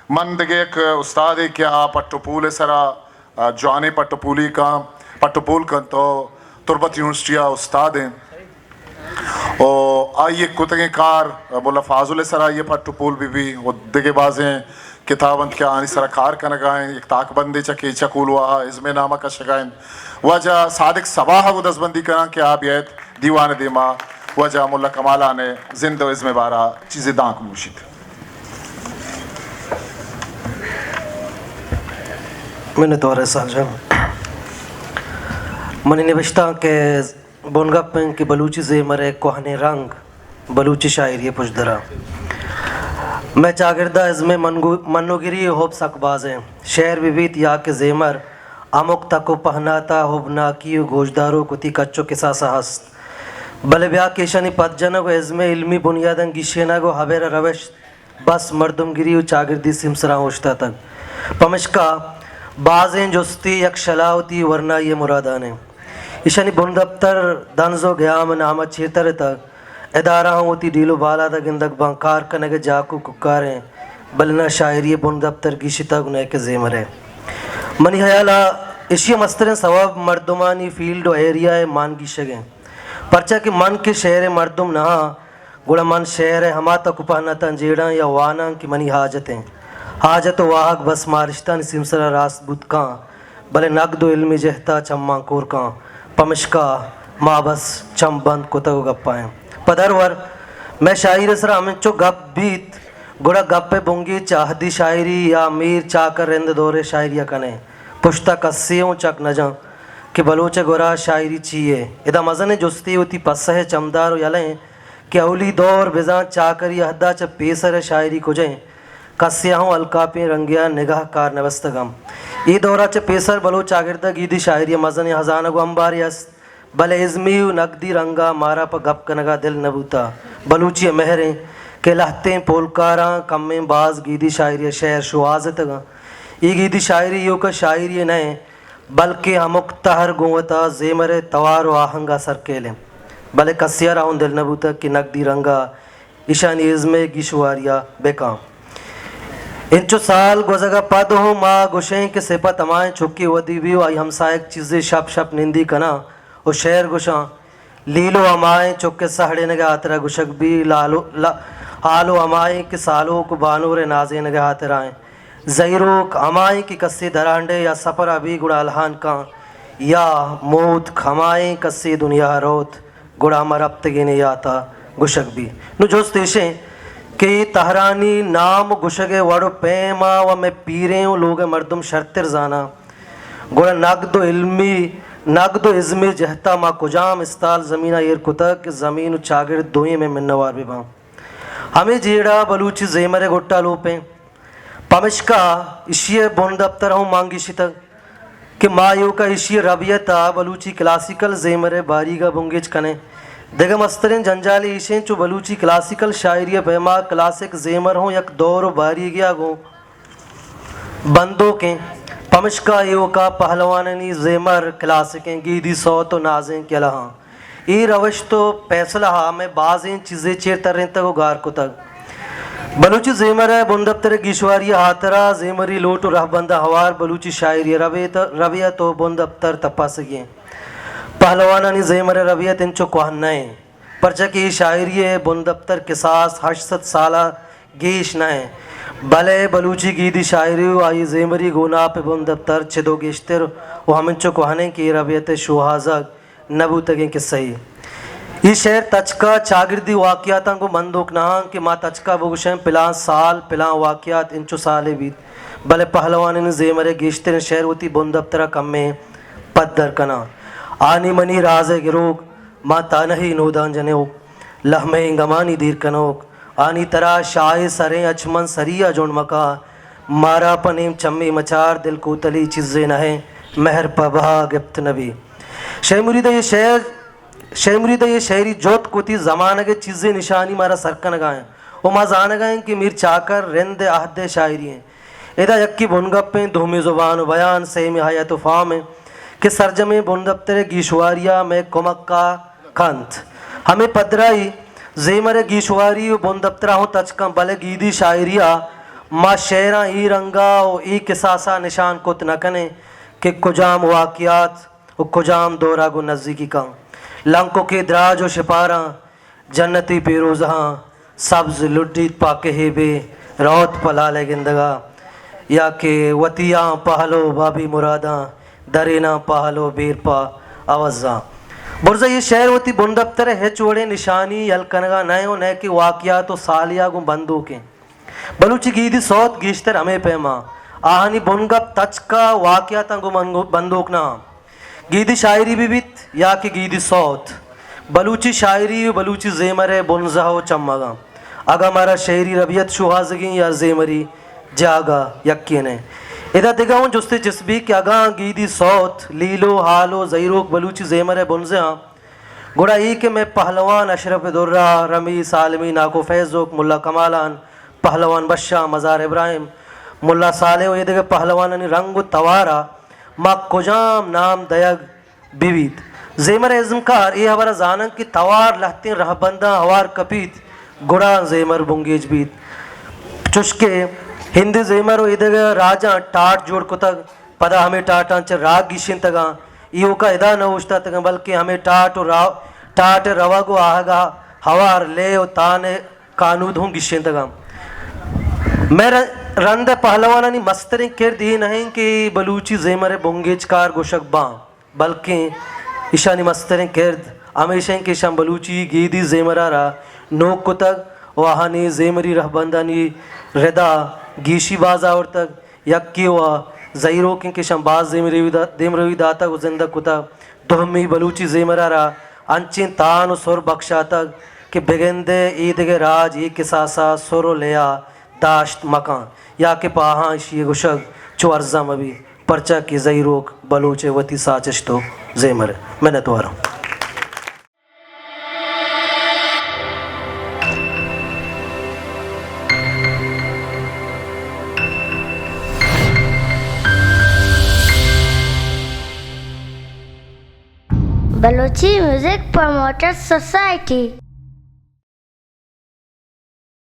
मन दिगे एक उस्ताद क्या पट्टुपूल सरा जाने पट्टुपूली का पट्टुपूल का तो तुर्बत यूनिवर्सिटी उस्ताद हैं और आइए कुतगे कार बोला फाजुल सरा ये पट्टुपूल भी वो दिगे बाजें किताबंत क्या आनी सरा कार का नगाएं एक ताकबंदी चके चकूल हुआ इसमें नामा का शगाएं वजह सादिक सबाह वो दसबंदी करा कि आप ये दीवान दिमा वजह मुल्ला कमाला ने जिंदो इसमें बारा चीज़ें दांक मूशित मैंने तोरे साझा मनी निविश्ता के बोनगप्पन की बलूची ज़ेमरे कोहने रंग बलूची शायरी पुजदरा मैं चागिरदा इसमें मनोगिरी होब सकबाज़ें शेर विवित या के ज़ेमर अमुक तको पहनाता होबना की गोशदारों कुती कच्चो के सासा हस्त बले ब्या केशनी पदजन को इसमें इल्मी बुनियादन गिशेना को हवेरा रवेश बस मर्दमगिरी चागिरदी सिमसरा होशता तक पमशका बाज़ें जुस्ती यक शलावती वरना ये मुरादाने ईशानी बुन दफ्तर दनजो गयाम नामा चेतर तक इदारा होती डीलो बाला तक इंदक बंकार कनगे जाकू कुकारें बलना शायरी बुन दफ्तर की शिता गुने के ज़ेमरे मनी हयाला इशिया मस्तरें सवाब मर्दुमानी फील्ड और एरिया है मान की शगें परचा कि मन के शहर मर्दुम नहा गुड़ा मन शहर है हमा तक उपहना तंजेड़ा या वाना की मनी हाजतें हाजत वाहक बस मारिश्ता सिमसरा रास बुत का भले नगदो इल्मी जहता चम्मा कोर का पमशका माँ बस चम बंद कुतगो गप्पाएं पदरवर मैं शायर सरा अमिचो गप बीत गुड़ा गप्पे बुंगी चाहदी शायरी या मीर चाकर रेंद दौरे शायरिया कने पुश्ता कस्सियों चक न जा कि बलोचे गोरा शायरी चाहिए इदा मजने जुस्ती होती पस्सह चमदार यलें कि अवली दौर बिजा चाकर यहदा च पेसर शायरी कुजें कस्याहों अलकापे रंगिया निगाह कार नवस्तगम ई दौरा च पेसर बलो चागिरदा गीदी शायरी मजन हजान गो अंबारियस भले इज़मी नकदी रंगा मारा पर गप कनगा दिल नबूता बलूची महरें के लहते पोलकारा कम्मे बाज गीदी शायरी शहर शुआज तगा ई गीदी शायरी यो का शायरी नए बल्कि अमुक तहर गुवता ज़ेमरे तवार व आहंगा सरकेले भले कस्या राउन दिल नबूता की नकदी रंगा ईशानी इज़मे गिशवारिया बेकाम इंचो साल गुजगा पद हो माँ गुशें के सेपा तमाएं छुक्की वदी भी आई हमसायक चीज़ें शप शप निंदी कना और शेर गुशा लीलो अमाएं चुक्के सहड़े नगे आतरा गुशक भी लालो हालो अमाएं के सालों को बानूरे नाजे नगे आतराएं ज़ैरोक अमाएं की कस्सी दरांडे या सफर अभी गुड़ा अलहान का या मौत खमाएं कस्सी दुनिया रोत गुड़ा मरब्त गिने याता गुशक भी नु जोस्त इशें कि तहरानी नाम गुशगे वड़ो पेमा व मैं पीरे लोग मर्दुम शर्तिर जाना गुड़ा नगदो इल्मी नगदो इज़मी जहता मा कुजाम इस्ताल ज़मीना येर कुतक ज़मीन चागिर दोई में मिन्नवार विभा हमें जेड़ा बलूची ज़ेमरे गोट्टा लोपें पमिशका इशिये बुन दफ्तर हूँ मांगी शितक कि मायू का इशिये रबियता बलूची क्लासिकल ज़ेमरे बारीगा बुंगेज कने देगा मस्तरें जंजाली इशें चो बलूची क्लासिकल शायरी पैमा क्लासिक ज़ेमर हों यक दौर बारी गया गो बंदों के पमशका यो का पहलवानी ज़ेमर क्लासिकें गीदी सौ तो नाजें के लहाँ ये रवश तो फैसला में बाज़ें चीज़ें चेर तरें तक गार को तक बलूची ज़ेमर है बुंदफ्तर गिशवारी हाथरा ज़ेमरी लोटो रहबंदा हवार बलूची शायरी रविया तो बुंदफ्तर तपा सकें पहलवानी ज़ेमर रवियत इंचो कोहन्नए परचा की शायरी बुन दफ्तर किसास 800 साला गेश नए भले बलूची गीदी शायरी आई ज़ेमरी गोना पे बुन दफ्तर छिदो गेश्तर वो हम इंचो कोहने की रवियत शुहाजक नबू तगे के सही ये शहर तचका चागिरदी वाक़ियात को मंदोक नहा कि माँ तचका बुगशें पिला साल पिला वाक़ियात इंचो साले भी भले पहलवानी ज़ेमर गेश्तर शहर होती बुन दफ्तर कम में पद्दर कना आनी मनी राजे गिरोग माँ तानही नोदान जनेओ लहमे गमानी दीर कनोक आनी तरा शाय सरें अचमन सरिया जोन मका मारा पनेम चम्मी मचार दिल को तली चीज़ें नहे महर पबा गिफ्त नबी शेमुरीदा ये शहरी जोत कोती ज़माना के चीज़ें निशानी मारा सरकन गाएं वो माँ जान गाएं कि मीर चाकर रेंदे आहदे शायरी हैं इदा यक्की बुनगप्पें धूमी ज़ुबान बयान से में हया तूफ़ाम में कि सरजमे बुन दफ्तर गीशवारिया में कुमक्का खंत हमें पदराई ज़ेमर गीशवारी बुन दफ्तरा हो तचका भले गीदी शायरिया माँ शेरा ई रंगा ओ ई किसासा निशान कुत न कने कि कुजाम वाकियात व कुजाम दौरा गो नज़दीकी का लंको के दराज व शिपारा जन्नती पेरोजहाँ सब्ज लुड्डी पाके हेबे रौत पलाले गिंदगा या के वतिया पहलो बाबी मुरादा दरेना पहलो बेरपा आवाजा बुरजा ये शहर होती बुंदफ्तर है चोड़े निशानी यलकनगा नए हो नए के वाकिया तो सालिया गु बंदूक के बलूची गीदी सौत गीश्तर हमें पैमा आहनी बुनगप तचका वाकिया तंगु बंदूक ना गीदी शायरी बिबित या कि गीदी सौत बलूची शायरी बलूची जेमर बुनजहो चम्मगा अगा मारा शहरी रबियत शुहाजगी या जेमरी जागा यक्की ने इधर दिगाऊं जुस्ते जिसबी कि अगा गीदी सौत लीलो हालो जईरोक बलूची जेमर बुनजा गुड़ा ई के मैं पहलवान अशरफ दुर्रा रमी सालमी नाको फैज़ोक मुल्ला कमालान पहलवान बश्शा मज़ार इब्राहिम मुल्ला साले ये देखे पहलवान रंग तवारा मा कुजाम नाम दयग बिवित जेमर इज़मकार ये हमारा जानन की तवार लहती रहबंदा हवार कपीत गुड़ा जेमर बुंगेज बीत चुस्के हिंदी जेमर इधर राजा टाट जोड़ को तक पदा हमें टाटांच राग गिशिन तगा इयो का इदा न उछता तक बल्कि हमें टाट और टाट रवा को आहगा हवार ले और ताने कानूद हूँ गिशिन तगा मैं रंद पहलवानी मस्तरी किरद ही नहीं कि बलूची जेमर बुंगेज कार गोशक बा बल्कि ईशानी मस्तरी किरद हमेशा के शम बलूची गीदी जेमरारा नोक को तक वाहनी जेमरी रहबंदानी रेदा गीशी बाजा और तक यक्की हुआ ज़ईरो के शंबाज देमरवी दाता गुजिंदा कुता दोहमी बलूची जेमरारा अंचिन तान सुर बख्शा तक कि बेगंदे ईद के राज ये किसासा सुरो लिया दाश्त मकान या के पाहाँ ये गुशग चुअर्जा मबी परचा की ज़ईरोक बलूचे वती साचिश तो जेमर मैंने तो आ रहा हूँ Balochi Music Promoters Society